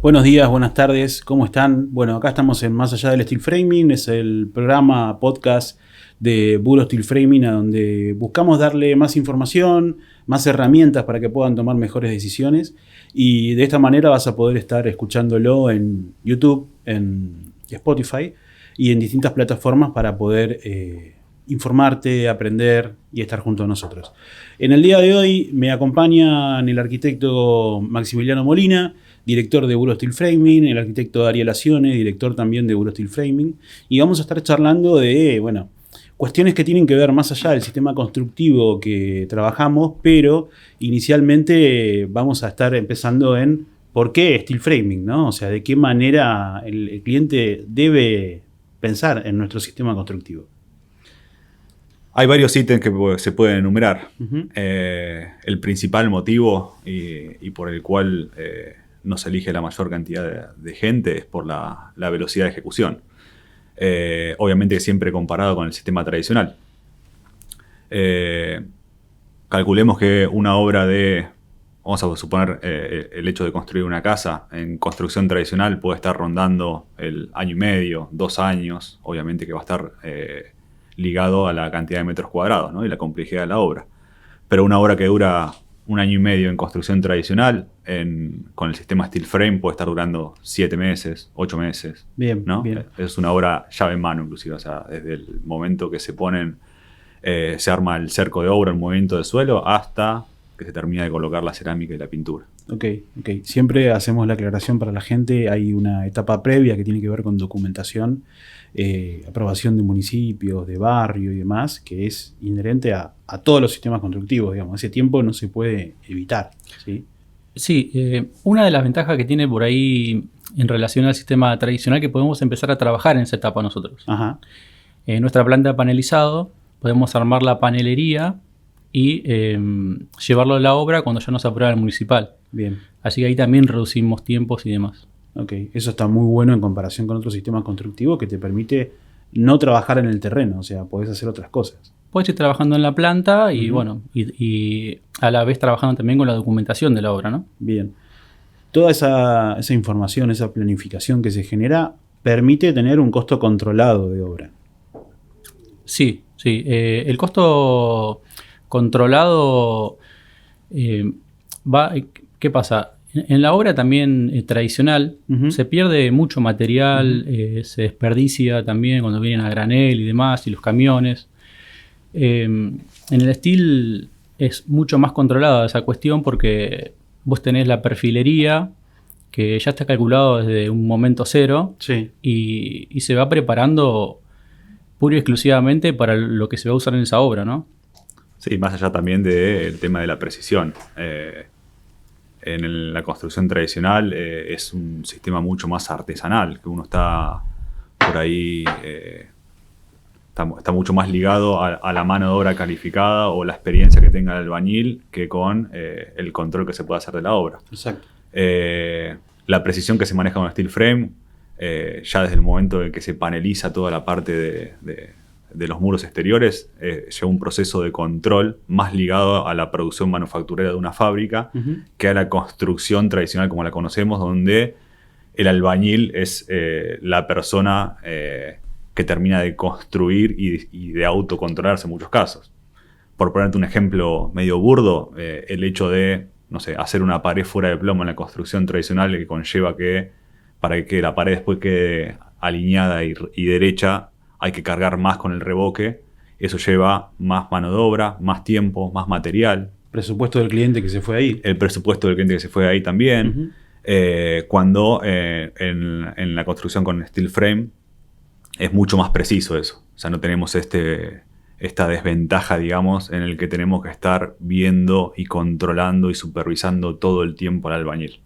Buenos días, buenas tardes, ¿cómo están? Bueno, acá estamos en Más Allá del Steel Framing, es el programa, podcast de Bulo Steel Framing, a donde buscamos darle más información, más herramientas para que puedan tomar mejores decisiones, y de esta manera vas a poder estar escuchándolo en YouTube, en Spotify y en distintas plataformas para poder informarte, aprender y estar junto a nosotros. En el día de hoy me acompañan el arquitecto Maximiliano Molina, director de Bulo Steel Framing, el arquitecto Ariel Acione, director también de Bulo Steel Framing, y vamos a estar charlando de, cuestiones que tienen que ver más allá del sistema constructivo que trabajamos, pero inicialmente vamos a estar empezando en por qué Steel Framing, ¿no? O sea, de qué manera el cliente debe pensar en nuestro sistema constructivo. Hay varios ítems que se pueden enumerar. Uh-huh. El principal motivo y por el cual no se elige la mayor cantidad de gente es por la velocidad de ejecución. Obviamente siempre comparado con el sistema tradicional. Calculemos que una obra vamos a suponer el hecho de construir una casa en construcción tradicional puede estar rondando el año y medio, 2 años, obviamente que va a estar ligado a la cantidad de metros cuadrados, ¿no? Y la complejidad de la obra. Pero una obra que dura 1 año y medio en construcción tradicional, con el sistema Steel Frame puede estar durando 7 meses, 8 meses. Bien, ¿no? bien. Es una obra llave en mano, inclusive. O sea, desde el momento que se se arma el cerco de obra, el movimiento de suelo, hasta que se termina de colocar la cerámica y la pintura. Ok. Siempre hacemos la aclaración para la gente. Hay una etapa previa que tiene que ver con documentación, aprobación de municipios, de barrio y demás, que es inherente a todos los sistemas constructivos, digamos. Ese tiempo no se puede evitar, ¿sí? Sí, una de las ventajas que tiene por ahí en relación al sistema tradicional, que podemos empezar a trabajar en esa etapa nosotros. Ajá. En nuestra planta de panelizado podemos armar la panelería y llevarlo a la obra cuando ya nos aprueba el municipal. Bien. Así que ahí también reducimos tiempos y demás. Ok, eso está muy bueno en comparación con otros sistemas constructivos que te permite no trabajar en el terreno, o sea, podés hacer otras cosas. Puedes ir trabajando en la planta y, Uh-huh. y a la vez trabajando también con la documentación de la obra, ¿no? Bien. Toda esa información, esa planificación que se genera, permite tener un costo controlado de obra. Sí. El costo controlado va... ¿Qué pasa? En la obra también tradicional Uh-huh. se pierde mucho material, Uh-huh. se desperdicia también cuando vienen a granel y demás, y los camiones. En el steel es mucho más controlada esa cuestión porque vos tenés la perfilería que ya está calculado desde un momento cero. Sí. Y se va preparando pura y exclusivamente para lo que se va a usar en esa obra, ¿no? Sí, más allá también del tema de la precisión. En la construcción tradicional es un sistema mucho más artesanal, que uno está por ahí, está mucho más ligado a la mano de obra calificada o la experiencia que tenga el albañil que con el control que se puede hacer de la obra. Exacto. La precisión que se maneja con el steel frame, ya desde el momento en que se paneliza toda la parte de los muros exteriores, lleva un proceso de control más ligado a la producción manufacturera de una fábrica Uh-huh. que a la construcción tradicional como la conocemos, donde el albañil es la persona que termina de construir y de autocontrolarse en muchos casos. Por ponerte un ejemplo medio burdo, el hecho de, no sé, hacer una pared fuera de plomo en la construcción tradicional que conlleva que para que la pared después quede alineada y derecha, hay que cargar más con el revoque. Eso lleva más mano de obra, más tiempo, más material. Presupuesto del cliente que se fue ahí. El presupuesto del cliente que se fue ahí también. Uh-huh. Cuando en la construcción con steel frame es mucho más preciso eso. O sea, no tenemos esta desventaja, digamos, en el que tenemos que estar viendo y controlando y supervisando todo el tiempo al albañil.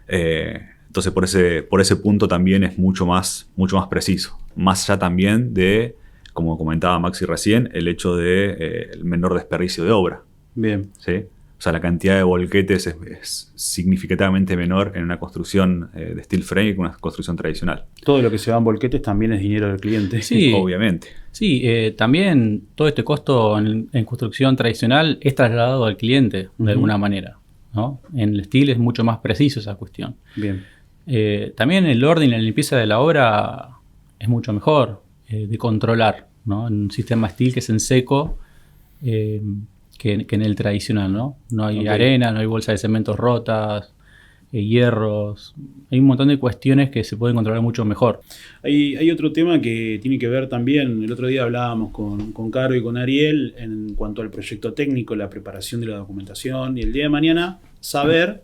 Entonces, por ese punto también es mucho más preciso. Más allá también de, como comentaba Maxi recién, el hecho de el menor desperdicio de obra. Bien. ¿Sí? O sea, la cantidad de volquetes es significativamente menor en una construcción de steel frame que en una construcción tradicional. Todo lo que se va en volquetes también es dinero del cliente. Sí, obviamente. Sí, también todo este costo en construcción tradicional es trasladado al cliente de alguna manera, ¿no? En el steel es mucho más preciso esa cuestión. Bien. También el orden y la limpieza de la obra es mucho mejor de controlar, ¿no? En un sistema steel que es en seco que en el tradicional, ¿no? No hay arena, no hay bolsas de cementos rotas, hierros. Hay un montón de cuestiones que se pueden controlar mucho mejor. Hay otro tema que tiene que ver también, el otro día hablábamos con Caro y con Ariel en cuanto al proyecto técnico, la preparación de la documentación y el día de mañana saber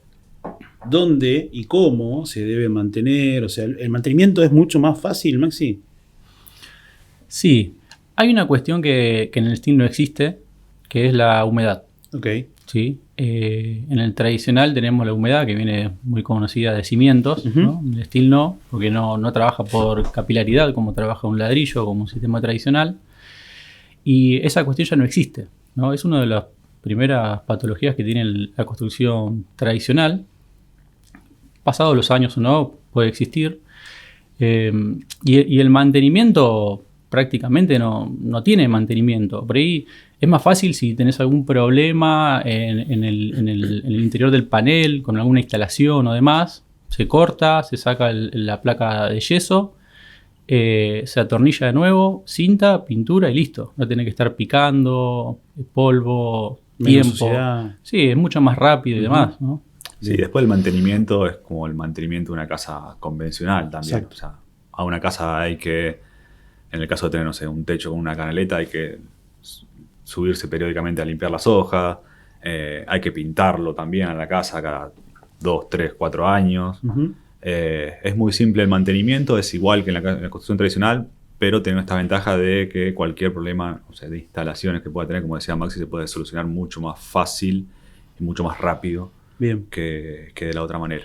dónde y cómo se debe mantener. O sea, el mantenimiento es mucho más fácil, Maxi. Sí, hay una cuestión que en el steel no existe, que es la humedad. Ok. ¿Sí? En el tradicional tenemos la humedad que viene muy conocida de cimientos, ¿no? En el steel no, porque no trabaja por capilaridad como trabaja un ladrillo, como un sistema tradicional. Y esa cuestión ya no existe, ¿no? Es una de las primeras patologías que tiene la construcción tradicional. Pasados los años o no, puede existir. Y el mantenimiento prácticamente no tiene mantenimiento. Por ahí es más fácil si tenés algún problema en el interior del panel, con alguna instalación o demás. Se corta, se saca la placa de yeso, se atornilla de nuevo, cinta, pintura y listo. No tenés que estar picando, polvo, Menos tiempo. suciedad. Sí, es mucho más rápido y demás, ¿no? Sí, después el mantenimiento es como el mantenimiento de una casa convencional también. Exacto. O sea, a una casa hay que, en el caso de tener, no sé, un techo con una canaleta, hay que subirse periódicamente a limpiar las hojas, hay que pintarlo también a la casa cada 2, 3, 4 años. Es muy simple el mantenimiento, es igual que en la construcción tradicional, pero tiene esta ventaja de que cualquier problema, o sea, de instalaciones que pueda tener, como decía Maxi, se puede solucionar mucho más fácil y mucho más rápido. Bien. Que de la otra manera.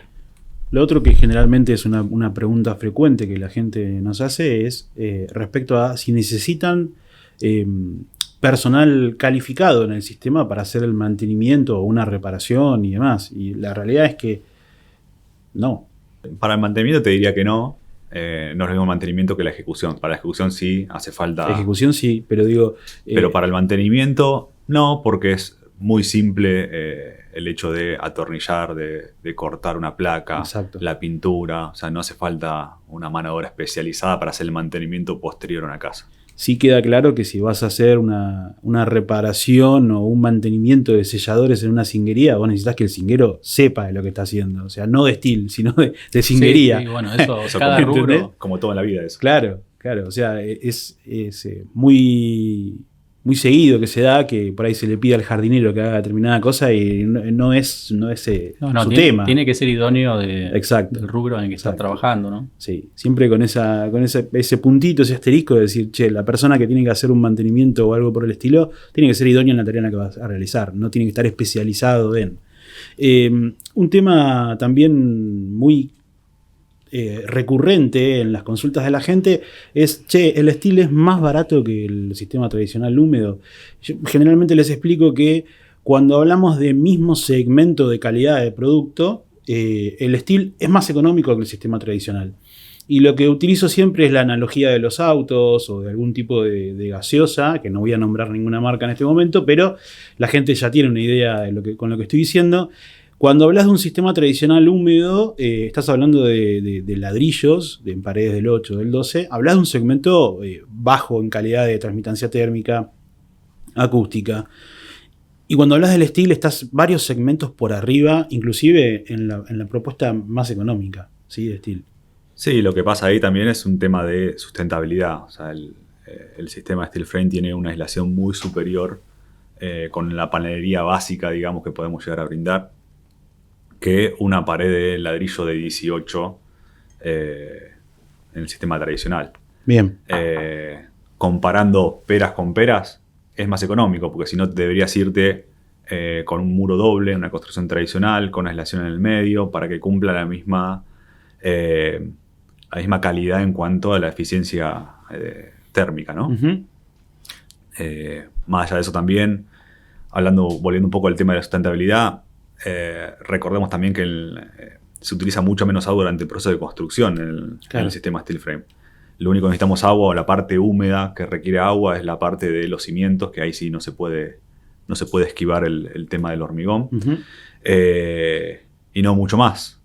Lo otro que generalmente es una pregunta frecuente que la gente nos hace es respecto a si necesitan personal calificado en el sistema para hacer el mantenimiento o una reparación y demás. Y la realidad es que no. Para el mantenimiento te diría que no. No es el mismo mantenimiento que la ejecución. Para la ejecución sí hace falta... La ejecución sí, pero digo... pero para el mantenimiento no, porque es muy simple el hecho de atornillar, de cortar una placa, exacto, la pintura. O sea, no hace falta una mano de obra especializada para hacer el mantenimiento posterior a una casa. Sí queda claro que si vas a hacer una reparación o un mantenimiento de selladores en una cinguería, vos necesitas que el cinguero sepa de lo que está haciendo. O sea, no de steel, sino de cinguería. Sí, bueno, eso cada rubro. Como todo en la vida eso. Claro. O sea, es muy seguido que se da que por ahí se le pide al jardinero que haga determinada cosa y no es su tema. Tiene que ser idóneo del rubro en el que está trabajando, ¿no? Sí, siempre con ese puntito, ese asterisco de decir, che, la persona que tiene que hacer un mantenimiento o algo por el estilo, tiene que ser idóneo en la tarea en la que va a realizar, no tiene que estar especializado en. Un tema también muy recurrente en las consultas de la gente es, che, el steel es más barato que el sistema tradicional húmedo. Yo generalmente les explico que cuando hablamos de mismo segmento de calidad de producto, el steel es más económico que el sistema tradicional. Y lo que utilizo siempre es la analogía de los autos o de algún tipo de gaseosa, que no voy a nombrar ninguna marca en este momento, pero la gente ya tiene una idea de con lo que estoy diciendo. Cuando hablas de un sistema tradicional húmedo, estás hablando de ladrillos, en paredes del 8, del 12, hablas de un segmento bajo en calidad de transmitancia térmica, acústica. Y cuando hablas del steel, estás varios segmentos por arriba, inclusive en la propuesta más económica, ¿sí? De steel. Sí, lo que pasa ahí también es un tema de sustentabilidad. O sea, el sistema steel frame tiene una aislación muy superior con la panelería básica, digamos, que podemos llegar a brindar, que una pared de ladrillo de 18 en el sistema tradicional. Bien. Comparando peras con peras, es más económico, porque si no deberías irte con un muro doble, una construcción tradicional, con aislación en el medio, para que cumpla la misma calidad en cuanto a la eficiencia térmica, ¿no? Uh-huh. Más allá de eso también, volviendo un poco al tema de la sustentabilidad, recordemos también que se utiliza mucho menos agua durante el proceso de construcción en el sistema steel frame. Lo único que necesitamos agua, o la parte húmeda que requiere agua, es la parte de los cimientos, que ahí sí no se puede esquivar el tema del hormigón. Uh-huh. Y no mucho más.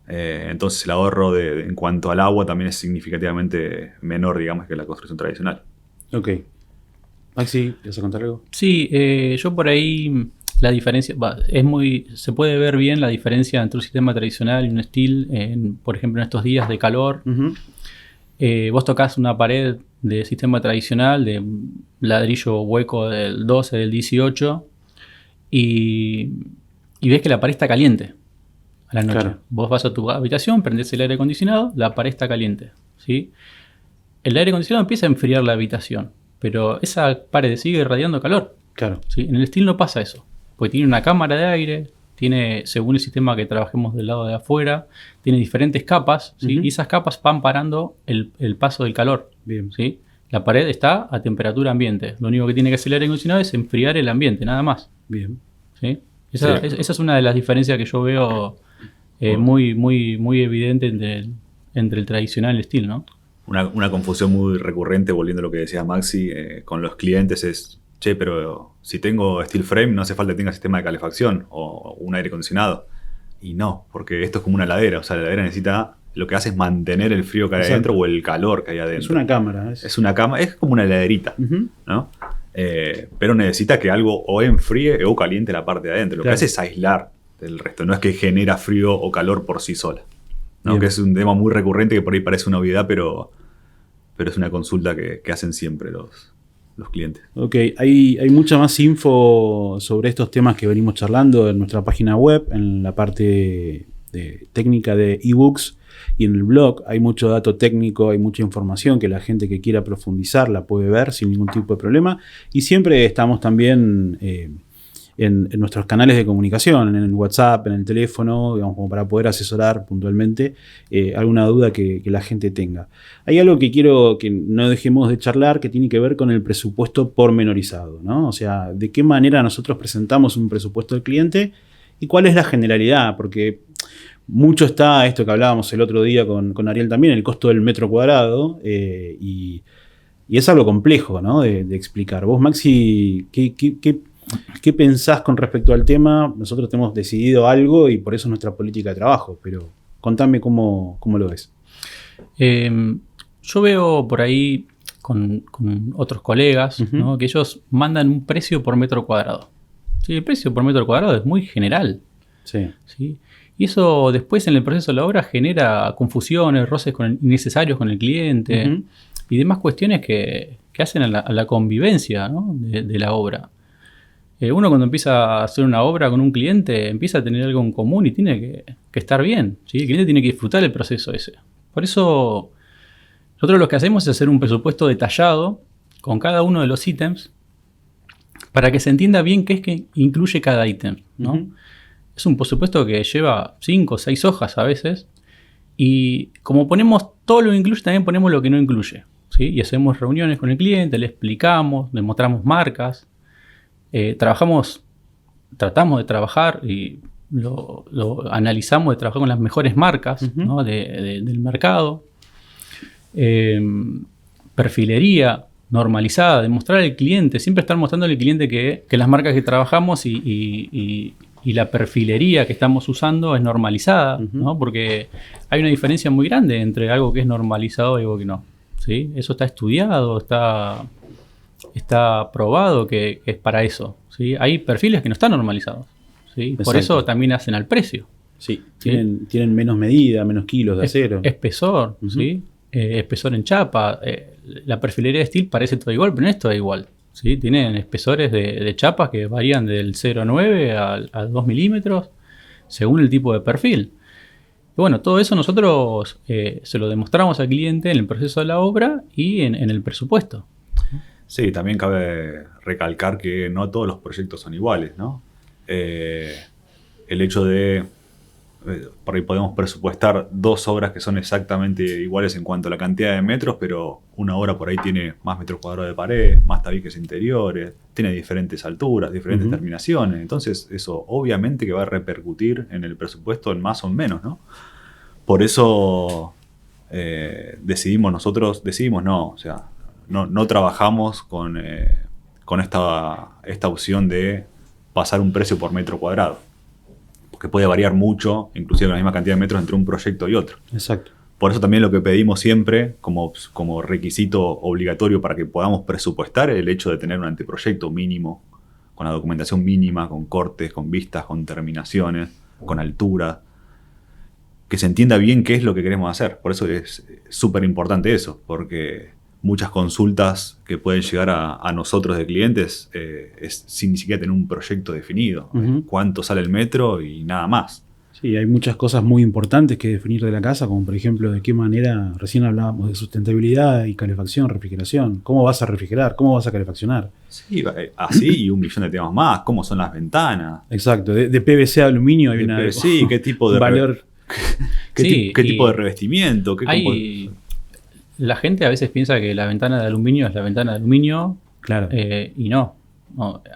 Entonces el ahorro en cuanto al agua también es significativamente menor, digamos, que la construcción tradicional. Ok. Maxi, ¿vas a contar algo? Sí, yo por ahí la diferencia, se puede ver bien la diferencia entre un sistema tradicional y un steel, por ejemplo, en estos días de calor. Uh-huh. Vos tocas una pared de sistema tradicional, de ladrillo hueco del 12, del 18, y ves que la pared está caliente a la noche. Claro. Vos vas a tu habitación, prendés el aire acondicionado, la pared está caliente, ¿sí? El aire acondicionado empieza a enfriar la habitación, pero esa pared sigue irradiando calor. Claro. ¿Sí? En el steel no pasa eso, porque tiene una cámara de aire, tiene, según el sistema que trabajemos del lado de afuera, tiene diferentes capas, ¿sí? Uh-huh. Y esas capas van parando el paso del calor. Bien. ¿Sí? La pared está a temperatura ambiente. Lo único que tiene que hacer el aire acondicionado es enfriar el ambiente, nada más. Bien. ¿Sí? Esa es una de las diferencias que yo veo muy evidente entre el tradicional y el steel, ¿no? Una confusión muy recurrente, volviendo a lo que decía Maxi, con los clientes es, che, pero si tengo steel frame no hace falta que tenga sistema de calefacción o un aire acondicionado. Y no, porque esto es como una heladera, o sea, la heladera necesita, lo que hace es mantener el frío que hay adentro o el calor que hay adentro. Es una cámara. Es una cama, es como una heladerita, Uh-huh. ¿no? Pero necesita que algo o enfríe o caliente la parte de adentro. Lo que hace es aislar del resto, no es que genera frío o calor por sí sola, ¿no? Bien. Que es un tema muy recurrente que por ahí parece una obviedad, pero es una consulta que hacen siempre los clientes. Ok, hay mucha más info sobre estos temas que venimos charlando en nuestra página web, en la parte técnica de ebooks y en el blog. Hay mucho dato técnico, hay mucha información que la gente que quiera profundizar la puede ver sin ningún tipo de problema. Y siempre estamos también en nuestros canales de comunicación, en el WhatsApp, en el teléfono, digamos, como para poder asesorar puntualmente alguna duda que la gente tenga. Hay algo que quiero que no dejemos de charlar que tiene que ver con el presupuesto pormenorizado, ¿no? O sea, de qué manera nosotros presentamos un presupuesto al cliente y cuál es la generalidad, porque mucho está esto que hablábamos el otro día con Ariel también, el costo del metro cuadrado, y es algo complejo, ¿no? de explicar. Vos, Maxi, ¿qué pensás con respecto al tema? Nosotros hemos decidido algo y por eso es nuestra política de trabajo, pero contame cómo lo ves. Yo veo por ahí con otros colegas, Uh-huh. ¿no? Que ellos mandan un precio por metro cuadrado. Sí, el precio por metro cuadrado es muy general. Sí. ¿Sí? Y eso después en el proceso de la obra genera confusiones, roces innecesarios con el cliente, Uh-huh. y demás cuestiones que hacen a la convivencia, ¿no? de la obra. Uno cuando empieza a hacer una obra con un cliente empieza a tener algo en común y tiene que estar bien, ¿sí? El cliente tiene que disfrutar el proceso ese. Por eso nosotros lo que hacemos es hacer un presupuesto detallado con cada uno de los ítems para que se entienda bien qué es que incluye cada ítem, ¿no? Uh-huh. Es un presupuesto que lleva 5 o 6 hojas a veces, y como ponemos todo lo que incluye, también ponemos lo que no incluye, ¿sí? Y hacemos reuniones con el cliente, le explicamos, le mostramos marcas, tratamos de trabajar y lo analizamos, de trabajar con las mejores marcas, Uh-huh. ¿no? del mercado. Perfilería normalizada, demostrar al cliente, siempre estar mostrando al cliente que las marcas que trabajamos y la perfilería que estamos usando es normalizada, Uh-huh. ¿no? Porque hay una diferencia muy grande entre algo que es normalizado y algo que no, ¿sí? Eso está estudiado, está probado que es para eso, ¿sí? Hay perfiles que no están normalizados, ¿sí? Por Exacto. eso también hacen al precio. Sí, tienen menos medida, menos kilos de acero. Espesor, Uh-huh. ¿sí? Espesor en chapa. La perfilería de steel parece todo igual, pero no es todo igual, ¿sí? Tienen espesores de chapas que varían del 0,9 a 2 milímetros según el tipo de perfil. Y bueno, todo eso nosotros se lo demostramos al cliente en el proceso de la obra y en el presupuesto. Sí, también cabe recalcar que no todos los proyectos son iguales, ¿no? El hecho de, por ahí podemos presupuestar 2 obras que son exactamente iguales en cuanto a la cantidad de metros, pero una obra por ahí tiene más metros cuadrados de pared, más tabiques interiores, tiene diferentes alturas, diferentes Uh-huh. terminaciones. Entonces eso obviamente que va a repercutir en el presupuesto en más o menos, ¿no? Por eso decidimos no, o sea, no trabajamos con esta opción de pasar un precio por metro cuadrado. que puede variar mucho, inclusive la misma cantidad de metros entre un proyecto y otro. Exacto. Por eso también lo que pedimos siempre como requisito obligatorio para que podamos presupuestar el hecho de tener un anteproyecto mínimo, con la documentación mínima, con cortes, con vistas, con terminaciones, con altura, que se entienda bien qué es lo que queremos hacer. Por eso es súper importante eso, porque muchas consultas que pueden llegar a nosotros de clientes es sin ni siquiera tener un proyecto definido. Uh-huh. Cuánto sale el metro y nada más. Sí, hay muchas cosas muy importantes que definir de la casa, como por ejemplo de qué manera, recién hablábamos de sustentabilidad y calefacción, refrigeración. ¿Cómo vas a refrigerar? ¿Cómo vas a calefaccionar? Sí, así y un millón de temas más. ¿Cómo son las ventanas? Exacto, de PVC a aluminio hay una... Sí, ¿qué tipo de... valor? ¿Qué tipo de revestimiento? La gente a veces piensa que la ventana de aluminio es la ventana de aluminio. Claro. Y no.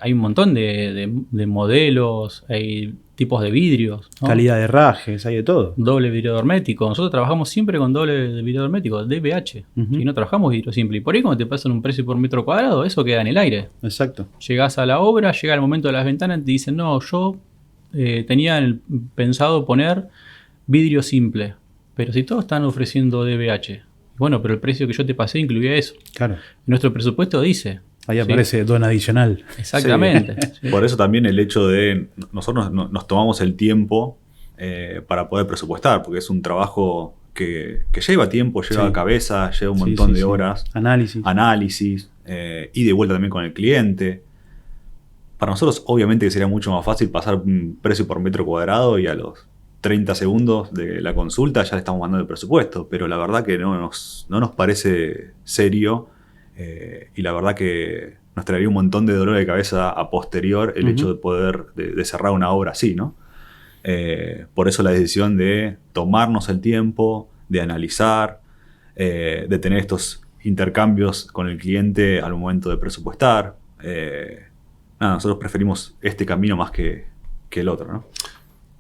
Hay un montón de modelos, hay tipos de vidrios, ¿no? Calidad de rajes, hay de todo. Doble vidrio hermético. Nosotros trabajamos siempre con doble vidrio hermético, DBH. Uh-huh. Y no trabajamos vidrio simple. Y por ahí cuando te pasan un precio por metro cuadrado, eso queda en el aire. Exacto. Llegás a la obra, llega el momento de las ventanas y te dicen, no, yo tenía pensado poner vidrio simple. Pero si todos están ofreciendo DBH. Bueno, pero el precio que yo te pasé incluía eso. Claro. Nuestro presupuesto dice... Ahí aparece don adicional. Exactamente. Sí. Sí. Por eso también el hecho de... Nosotros nos tomamos el tiempo para poder presupuestar, porque es un trabajo que lleva tiempo, lleva cabeza, lleva un montón de horas. Análisis. Y de vuelta también con el cliente. Para nosotros obviamente que sería mucho más fácil pasar un precio por metro cuadrado y a los 30 segundos de la consulta ya le estamos mandando el presupuesto, pero la verdad que no nos parece serio. Y la verdad que nos traería un montón de dolor de cabeza a posterior el hecho de poder de cerrar una obra así, ¿no? Por eso la decisión de tomarnos el tiempo, de analizar, de tener estos intercambios con el cliente al momento de presupuestar. Nosotros preferimos este camino más que el otro, ¿no?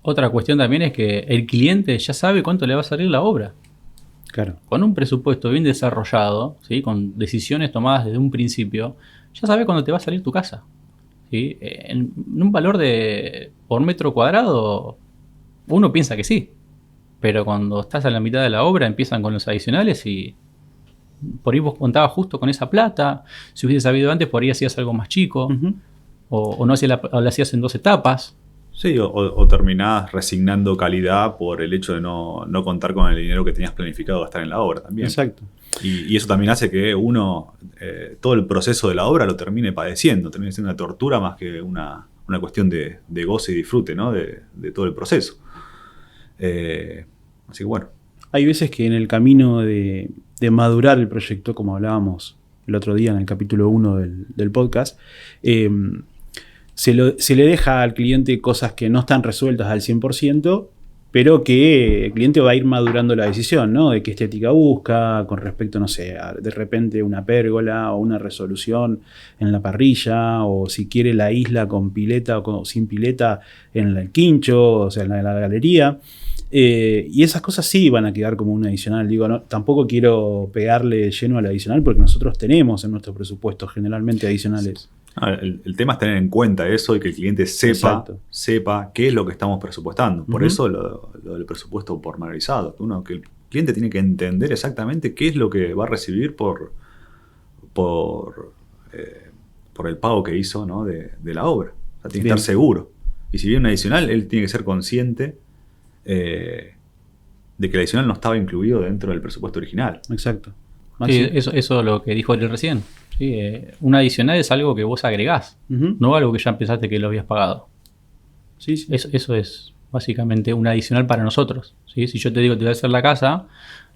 Otra cuestión también es que el cliente ya sabe cuánto le va a salir la obra. Claro. Con un presupuesto bien desarrollado, ¿sí? Con decisiones tomadas desde un principio, ya sabes cuándo te va a salir tu casa, ¿sí? En un valor por metro cuadrado, uno piensa que sí, pero cuando estás a la mitad de la obra empiezan con los adicionales y por ahí vos contabas justo con esa plata. Si hubiese sabido antes, por ahí hacías algo más chico, o no lo hacías en 2 etapas. Sí, o terminás resignando calidad por el hecho de no contar con el dinero que tenías planificado gastar en la obra también. Exacto. Y eso también hace que uno, todo el proceso de la obra lo termine padeciendo, termine siendo una tortura más que una cuestión de goce y disfrute, ¿no? de todo el proceso. Así que bueno. Hay veces que en el camino de madurar el proyecto, como hablábamos el otro día en el capítulo 1 del podcast, se le deja al cliente cosas que no están resueltas al 100%, pero que el cliente va a ir madurando la decisión, ¿no? De qué estética busca, con respecto, no sé, a de repente una pérgola o una resolución en la parrilla, o si quiere la isla con pileta o sin pileta en el quincho, o sea, en la galería. Y esas cosas sí van a quedar como un adicional. Digo, no, tampoco quiero pegarle lleno al adicional porque nosotros tenemos en nuestro presupuesto generalmente adicionales. El tema es tener en cuenta eso y que el cliente sepa qué es lo que estamos presupuestando. Por eso lo del presupuesto pormenorizado. Que el cliente tiene que entender exactamente qué es lo que va a recibir por el pago que hizo, ¿no? de la obra. O sea, tiene que estar seguro. Y si viene un adicional, él tiene que ser consciente de que el adicional no estaba incluido dentro del presupuesto original. Exacto. Sí, eso es lo que dijo él recién. Sí, un adicional es algo que vos agregás, no algo que ya pensaste que lo habías pagado. Sí. Eso es básicamente un adicional para nosotros, ¿sí? Si yo te digo que te voy a hacer la casa,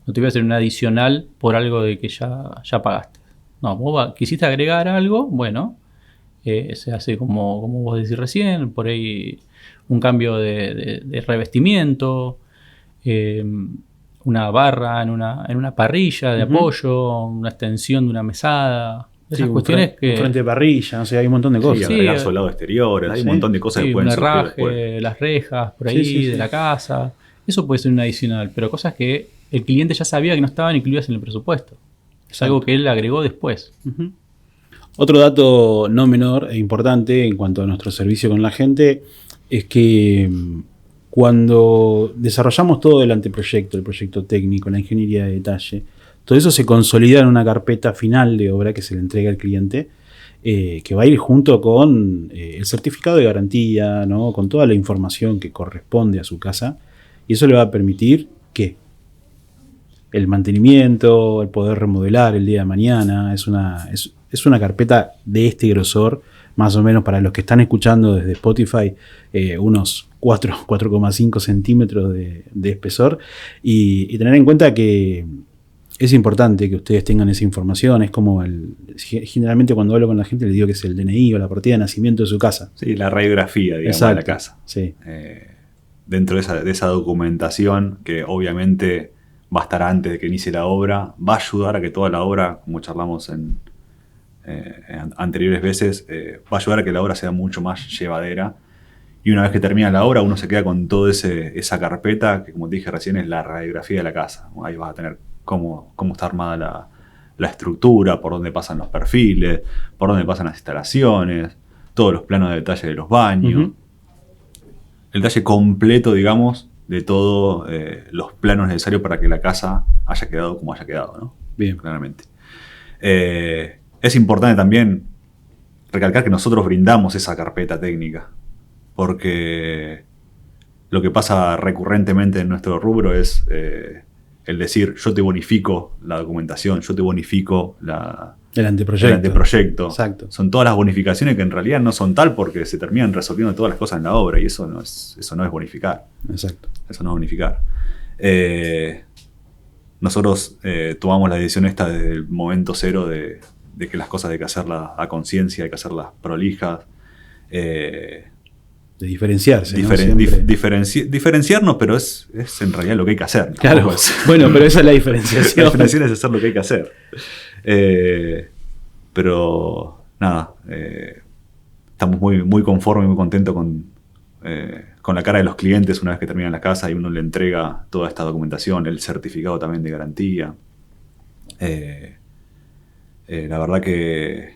no te voy a hacer un adicional por algo de que ya pagaste. No, vos quisiste agregar algo, bueno, se hace como vos decís recién, por ahí un cambio de revestimiento, una barra en una parrilla de apoyo, una extensión de una mesada. Esas cuestiones que... frente de parrilla, no sé, hay un montón de cosas. Sí, agregar solado exterior, hay un montón de cosas que pueden surgir después. Las rejas por ahí de la casa. Eso puede ser un adicional, pero cosas que el cliente ya sabía que no estaban incluidas en el presupuesto. Es algo que él agregó después. Otro dato no menor e importante en cuanto a nuestro servicio con la gente es que cuando desarrollamos todo el anteproyecto, el proyecto técnico, la ingeniería de detalle, todo eso se consolida en una carpeta final de obra que se le entrega al cliente, que va a ir junto con el certificado de garantía, ¿no? Con toda la información que corresponde a su casa, y eso le va a permitir que el mantenimiento, el poder remodelar el día de mañana. Es una carpeta de este grosor, más o menos para los que están escuchando desde Spotify, unos 4,5 centímetros de espesor, y tener en cuenta que es importante que ustedes tengan esa información. Es como generalmente cuando hablo con la gente les digo que es el DNI o la partida de nacimiento de su casa. Sí, la radiografía, digamos, exacto, de la casa. Sí. Dentro de esa documentación, que obviamente va a estar antes de que inicie la obra, va a ayudar a que toda la obra, como charlamos en anteriores veces, va a ayudar a que la obra sea mucho más llevadera. Y una vez que termina la obra, uno se queda con toda esa carpeta, que como te dije recién, es la radiografía de la casa. Ahí vas a tener cómo está armada la estructura, por dónde pasan los perfiles, por dónde pasan las instalaciones, todos los planos de detalle de los baños. El detalle completo, digamos, de todos los planos necesarios para que la casa haya quedado como haya quedado, ¿no? Bien. Claramente. Es importante también recalcar que nosotros brindamos esa carpeta técnica, porque lo que pasa recurrentemente en nuestro rubro es el decir, yo te bonifico la documentación, yo te bonifico el anteproyecto. Exacto. Son todas las bonificaciones que en realidad no son tal, porque se terminan resolviendo todas las cosas en la obra, y eso no es bonificar. Exacto. Eso no es bonificar. Nosotros tomamos la decisión esta desde el momento cero de que las cosas hay que hacerlas a conciencia, hay que hacerlas prolijas. De diferenciarse. Diferenciarnos, pero es en realidad lo que hay que hacer, ¿no? Claro. Bueno, pero esa es la diferenciación. La diferenciación es hacer lo que hay que hacer. Pero nada, estamos muy conformes y muy contentos con la cara de los clientes una vez que terminan la casa y uno le entrega toda esta documentación, el certificado también de garantía. La verdad que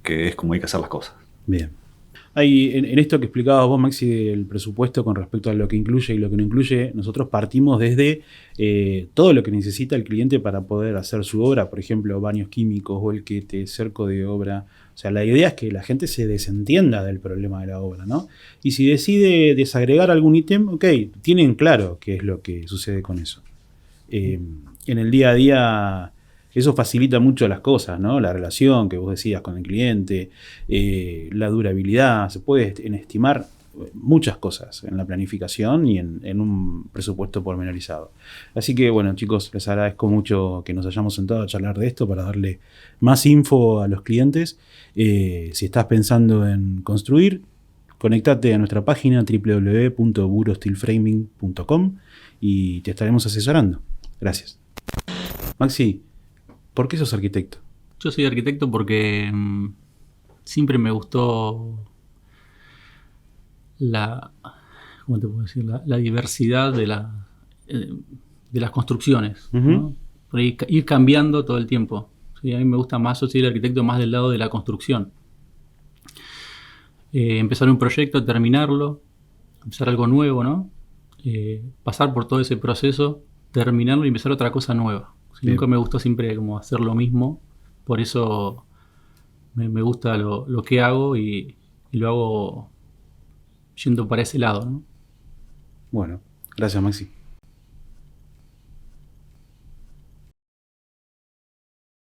es como hay que hacer las cosas. Bien. En esto que explicabas vos, Maxi, del presupuesto con respecto a lo que incluye y lo que no incluye, nosotros partimos desde todo lo que necesita el cliente para poder hacer su obra, por ejemplo, baños químicos, volquete, cerco de obra. O sea, la idea es que la gente se desentienda del problema de la obra, ¿no? Y si decide desagregar algún ítem, ok, tienen claro qué es lo que sucede con eso. En el día a día eso facilita mucho las cosas, ¿no? La relación que vos decías con el cliente, la durabilidad, se puede estimar muchas cosas en la planificación y en un presupuesto pormenorizado. Así que, bueno, chicos, les agradezco mucho que nos hayamos sentado a charlar de esto para darle más info a los clientes. Si estás pensando en construir, conectate a nuestra página www.burosteelframing.com y te estaremos asesorando. Gracias. Maxi, ¿por qué sos arquitecto? Yo soy arquitecto porque siempre me gustó ¿cómo te puedo decir? La diversidad de las construcciones, ¿no? Por ahí ir cambiando todo el tiempo. ¿Sí? A mí me gusta más, yo soy el arquitecto más del lado de la construcción. Empezar un proyecto, terminarlo, empezar algo nuevo, ¿no? Pasar por todo ese proceso, terminarlo y empezar otra cosa nueva. Nunca me gustó siempre como hacer lo mismo, por eso me gusta lo que hago y lo hago yendo para ese lado, ¿no? Bueno, gracias, Maxi.